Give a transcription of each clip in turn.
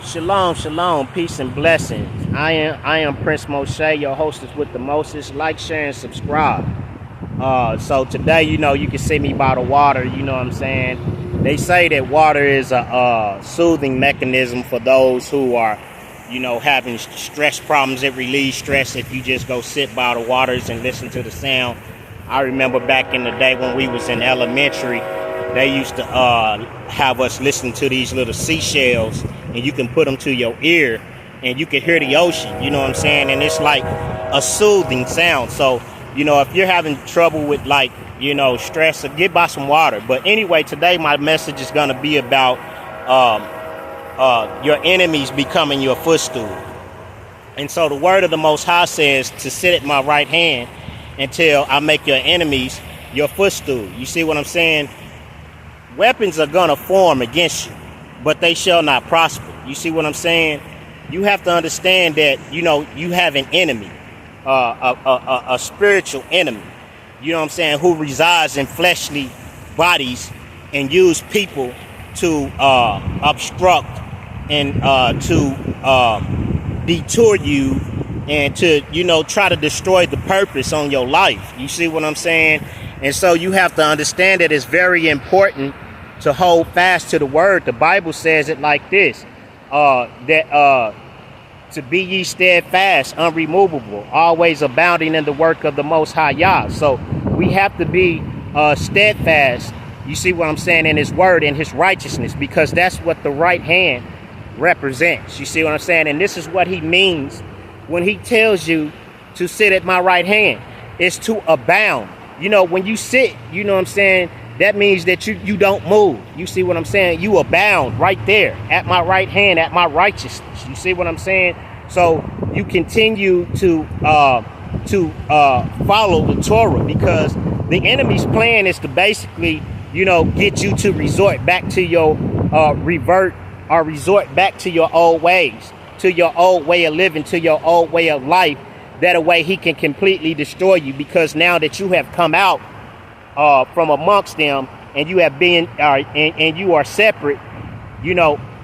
Shalom, shalom, peace and blessings. I am Prince Moshe, your hostess with the Moses. Like, share, and subscribe. So today, you can see me by the water. You know what I'm saying? They say that water is a soothing mechanism for those who are, having stress problems. It relieves stress if you just go sit by the waters and listen to the sound. I remember back in the day when we was in elementary, they used to have us listen to these little seashells, and you can put them to your ear and you can hear the ocean, you know what I'm saying? And it's like a soothing sound. So, if you're having trouble with stress, get by some water. But anyway, today my message is going to be about your enemies becoming your footstool. And so the word of the Most High says to sit at my right hand until I make your enemies your footstool. You see what I'm saying? Weapons are going to form against you, but they shall not prosper. You see what I'm saying? You have to understand that, you have an enemy, a spiritual enemy, you know what I'm saying, who resides in fleshly bodies and use people to obstruct and to detour you and to, try to destroy the purpose on your life. You see what I'm saying? And so you have to understand that it's very important to hold fast to the word. The Bible says it like this, to be ye steadfast, unremovable, always abounding in the work of the Most High Yah. So we have to be steadfast, you see what I'm saying, in his word and his righteousness, because that's what the right hand represents. You see what I'm saying? And this is what he means when he tells you to sit at my right hand. It's to abound. When you sit, you know what I'm saying, that means that you don't move. You see what I'm saying? You abound right there at my right hand, at my righteousness. You see what I'm saying? So you continue to follow the Torah, because the enemy's plan is to basically, get you to resort back to your resort back to your old ways, to your old way of living, to your old way of life. That way he can completely destroy you, because now that you have come out from amongst them and you have been and you are separate,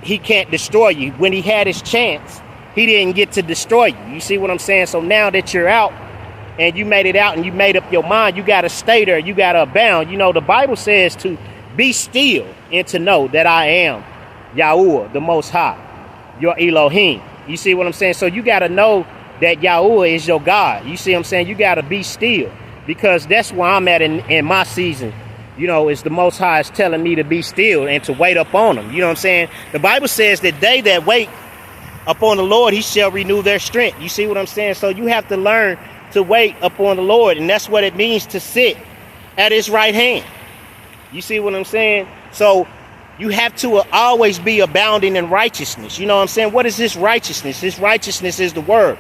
he can't destroy you. When he had his chance, he didn't get to destroy you. You see what I'm saying? So now that you're out and you made it out and you made up your mind, you got to stay there. You got to abound. The Bible says to be still and to know that I am Yahuwah, the Most High, your Elohim. You see what I'm saying? So you got to know that Yahuwah is your God. You see what I'm saying? You got to be still, because that's where I'm at in my season. It's the Most High is telling me to be still and to wait upon him. You know what I'm saying? The Bible says that they that wait upon the Lord, he shall renew their strength. You see what I'm saying? So you have to learn to wait upon the Lord, and that's what it means to sit at his right hand. You see what I'm saying? So you have to always be abounding in righteousness. You know what I'm saying? What is this righteousness? This righteousness is the word.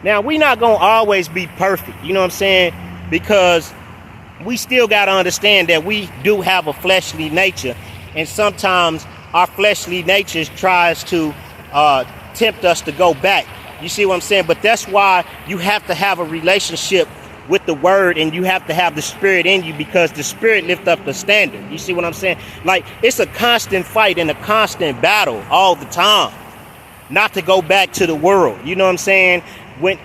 Now, we're not going to always be perfect, you know what I'm saying? Because we still got to understand that we do have a fleshly nature. And sometimes our fleshly nature tries to tempt us to go back. You see what I'm saying? But that's why you have to have a relationship with the word, and you have to have the spirit in you, because the spirit lifts up the standard. You see what I'm saying? Like, it's a constant fight and a constant battle all the time, not to go back to the world. You know what I'm saying? When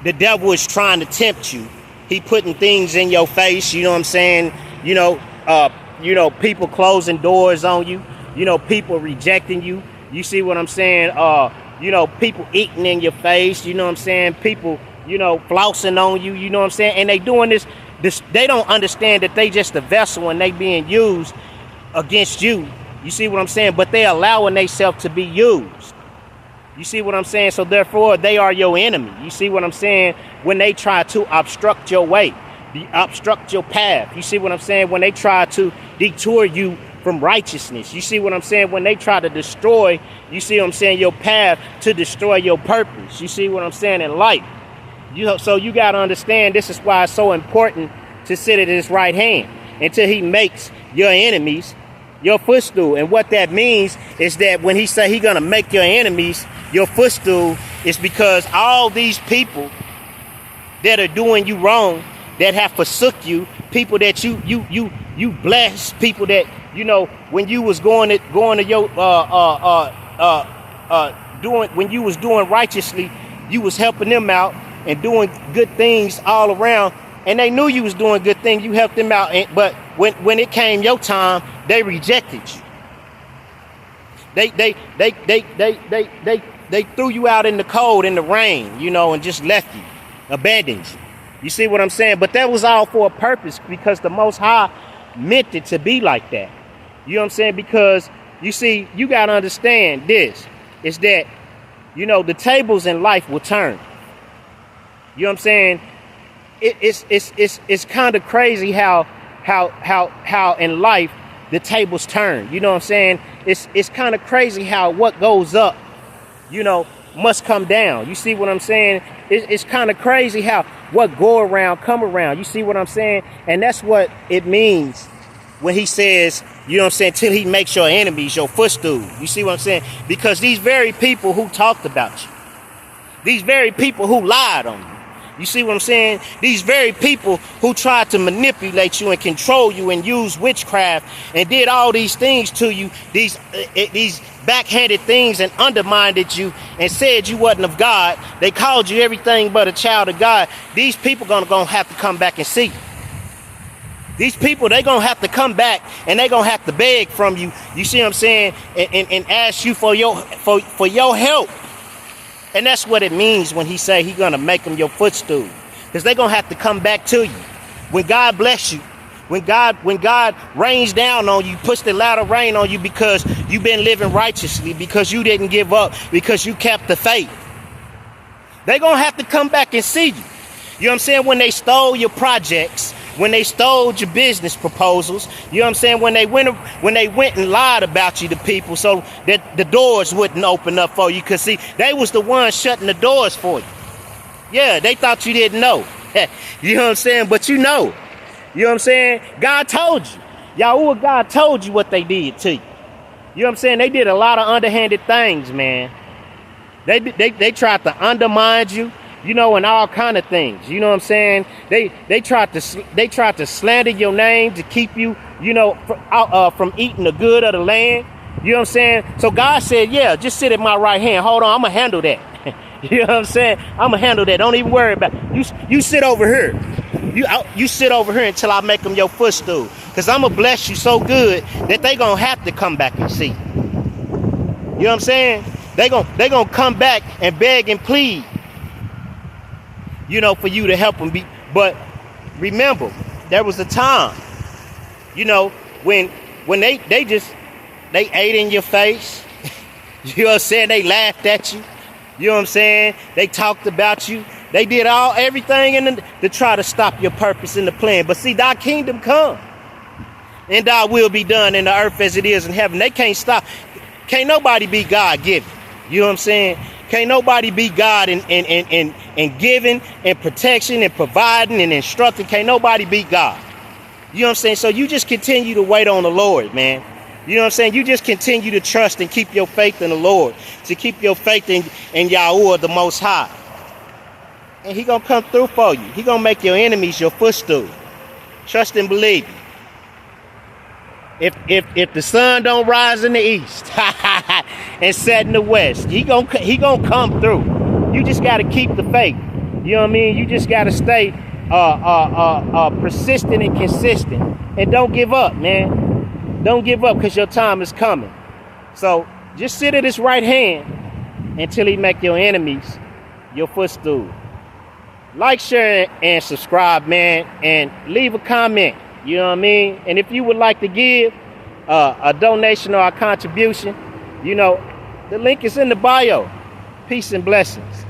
the devil is trying to tempt you, he putting things in your face, you know what I'm saying? People closing doors on you, people rejecting you. You see what I'm saying? People eating in your face, you know what I'm saying? People, flossing on you, you know what I'm saying? And they doing this, they don't understand that they just a vessel and they being used against you. You see what I'm saying? But they allowing themselves to be used. You see what I'm saying? So therefore, they are your enemy. You see what I'm saying? When they try to obstruct your way, obstruct your path. You see what I'm saying? When they try to detour you from righteousness. You see what I'm saying? When they try to destroy, you see what I'm saying, your path, to destroy your purpose. You see what I'm saying, in life. So you got to understand, this is why it's so important to sit at his right hand until he makes your enemies your footstool. And what that means is that when he say he gonna make your enemies your footstool, is because all these people that are doing you wrong, that have forsook you, people that you bless, people that, when you was going to your doing, when you was doing righteously, you was helping them out and doing good things all around, and they knew you was doing good things. You helped them out, but when it came your time, they rejected you. They threw you out in the cold, in the rain, you know, and just left you, abandoned you. You see what I'm saying? But that was all for a purpose, because the Most High meant it to be like that. You know what I'm saying? Because you see, you got to understand this, is that, you know, the tables in life will turn. You know what I'm saying? It's kind of crazy how in life the tables turn. You know what I'm saying? It's kind of crazy how what goes up, you know, must come down. You see what I'm saying? It's kind of crazy how what go around come around. You see what I'm saying? And that's what it means when he says, you know what I'm saying, till he makes your enemies your footstool. You see what I'm saying? Because these very people who talked about you, these very people who lied on you, you see what I'm saying? These very people who tried to manipulate you and control you and use witchcraft and did all these things to you, these backhanded things, and undermined you and said you wasn't of God. They called you everything but a child of God. These people gonna have to come back and see you. These people, they gonna have to come back and they gonna have to beg from you. You see what I'm saying? And ask you for your help. And that's what it means when he say he gonna make them your footstool, because they gonna have to come back to you. When God bless you, when God rains down on you, puts the latter rain on you, because you've been living righteously, because you didn't give up, because you kept the faith, they gonna have to come back and see you. You know what I'm saying? When they stole your projects, when they stole your business proposals, you know what I'm saying? When they went and lied about you to people so that the doors wouldn't open up for you. Because see, they was the ones shutting the doors for you. Yeah, they thought you didn't know. You know what I'm saying? But you know. You know what I'm saying? God told you. Yahuwah God told you what they did to you. You know what I'm saying? They did a lot of underhanded things, man. They tried to undermine you, you know, and all kind of things. You know what I'm saying? They tried to slander your name to keep you, you know, from eating the good of the land. You know what I'm saying? So God said, yeah, just sit at my right hand. Hold on, I'm gonna handle that. You know what I'm saying? I'm gonna handle that. Don't even worry about it. You sit over here. You sit over here until I make them your footstool. Because I'm gonna bless you so good that they gonna have to come back and see. You know what I'm saying? They gonna come back and beg and plead, you know, for you to help them be. But remember, there was a time, you know, when they ate in your face. You know what I'm saying? They laughed at you. You know what I'm saying? They talked about you. They did everything to try to stop your purpose in the plan. But see, thy kingdom come, and thy will be done in the earth as it is in heaven. They can't stop. Can't nobody be God given. You know what I'm saying? Can't nobody be God in giving and protection and providing and instructing. Can't nobody be God. You know what I'm saying? So you just continue to wait on the Lord, man. You know what I'm saying? You just continue to trust and keep your faith in the Lord. To keep your faith in Yahuwah, the Most High. And he gonna come through for you. He gonna make your enemies your footstool. Trust and believe. If the sun don't rise in the east and set in the west, he gonna come through. You just gotta keep the faith. You know what I mean? You just gotta stay persistent and consistent, and don't give up, man. Don't give up, because your time is coming. So just sit at his right hand until he make your enemies your footstool. Like, share, and subscribe, man, and leave a comment. You know what I mean? And if you would like to give a donation or a contribution, you know, the link is in the bio. Peace and blessings.